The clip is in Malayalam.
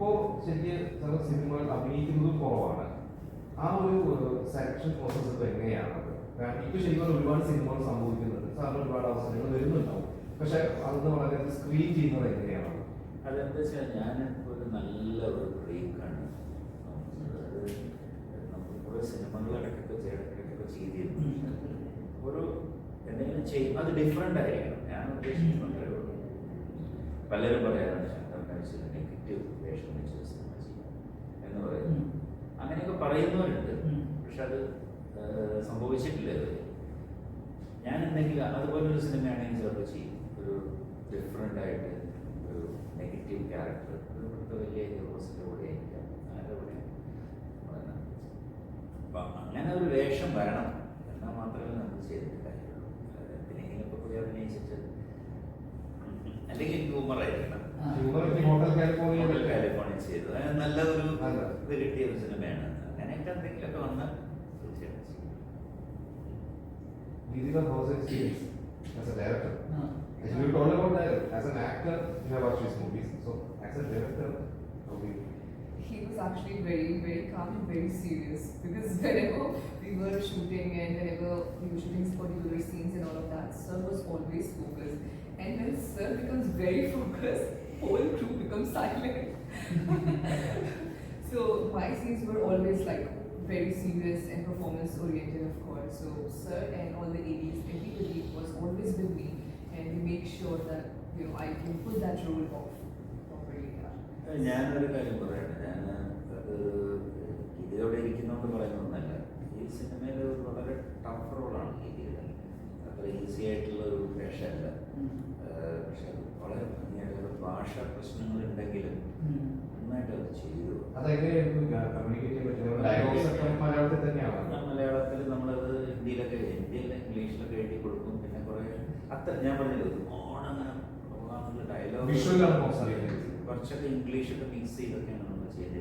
ഇപ്പോൾ ശരിക്കും ചില സിനിമകൾ അഭിനയിക്കുന്നതും കുറവാണ്. ആ ഒരു സെലക്ഷൻ പ്രോസസ് ഇപ്പോൾ എങ്ങനെയാണ്? കാരണം ഇപ്പോൾ ശരിക്കും ഒരുപാട് സിനിമകൾ സംഭവിക്കുന്നുണ്ട്, സാറിന് ഒരുപാട് അവസരങ്ങൾ വരുന്നുണ്ടാവും, പക്ഷെ അന്ന് വളരെ സ്ക്രീൻ ചെയ്യുന്നത് എങ്ങനെയാണ്? അതെന്താ വെച്ചാൽ ഞാൻ ഒരു നല്ല ഒരു ബ്രേക്കാണ്. നമ്മൾ കുറേ സിനിമകൾ ഇടയ്ക്കൊക്കെ ചെയ്തിരുന്നു. ഒരു എന്തെങ്കിലും ചെയ്യും, അത് ഡിഫറെൻ്റ് ആയിരിക്കണം. ഞാൻ ഉദ്ദേശിക്കുന്നത്രേ ഉള്ളൂ. പലരും പറയാറുണ്ട് ശങ്കർ നെഗറ്റീവ് വേഷം വെച്ച് സിനിമ ചെയ്യും എന്ന് പറയുന്നു. അങ്ങനെയൊക്കെ പറയുന്നവരുണ്ട്, പക്ഷെ അത് സംഭവിച്ചിട്ടില്ല. ഞാൻ എന്തെങ്കിലും അതുപോലൊരു സിനിമയാണെങ്കിൽ ചിലപ്പോൾ ചെയ്യും, ഒരു ഡിഫറെൻ്റ് ആയിട്ട് ഒരു നെഗറ്റീവ് ക്യാരക്ടർ, ഇവിടുത്തെ വലിയ ഹീറോസിൻ്റെ കൂടെ ആയിരിക്കാം, അങ്ങനെ കൂടെ. അപ്പം അങ്ങനെ ഒരു വേഷം വരണം എന്നാൽ മാത്രമേ നമ്മൾ ചെയ്തിട്ട് കാര്യമുള്ളൂ. അതായത് എന്തിനെങ്കിലും ഇപ്പോൾ പോയി അഭിനയിച്ചിട്ട് അല്ലെങ്കിൽ ഹ്യൂമറായിരിക്കണം. ഹോട്ടൽ കാലിഫോർണിയ ചെയ്തു നല്ലൊരു ഇത് കിട്ടിയ ഒരു സിനിമയാണ്. അങ്ങനെയൊക്കെ എന്തെങ്കിലുമൊക്കെ വന്നാൽ തീർച്ചയായിട്ടും ചെയ്യും. As a director, as you told about that, as an actor, you have watched his movies. So, as a director, how do you? He was actually very, very calm and very serious, because whenever we were shooting and whenever we were shooting particular scenes and all of that, Sir was always focused. And when Sir becomes very focused, whole crew becomes silent. So my scenes were always like very serious and performance oriented, of course. So Sir and all the ADs, everybody was always with me, and we make sure that I can pull that role off properly. ഞാനൊരു കാര്യം പറയട്ടെ, ഞാൻ അത് ഇതിലൂടെ ഇരിക്കുന്നതുകൊണ്ട് പറയുന്നതൊന്നല്ല. ഈ സിനിമയിൽ വളരെ ടഫ് റോളാണ് ഈ ചെയ്തത്. അത്ര ഈസി ആയിട്ടുള്ള ഒരു വേഷമല്ല. പക്ഷെ അത് വളരെ ഭംഗിയായിട്ട് ഭാഷാ പ്രശ്നങ്ങളുണ്ടെങ്കിലും നന്നായിട്ട് അത് ചെയ്തു. മലയാളത്തിൽ നമ്മളത് ഹിന്ദിയിലൊക്കെ ഇംഗ്ലീഷിലൊക്കെ എഴുതി കൊടുക്കും. പിന്നെ കുറെ അത്ര ഞാൻ പറഞ്ഞത് ഓണങ്ങനെ ഡയലോഗ് കുറച്ചൊക്കെ ഇംഗ്ലീഷൊക്കെ മിക്സ് ചെയ്തൊക്കെയാണ് നമ്മൾ ചെയ്തത്.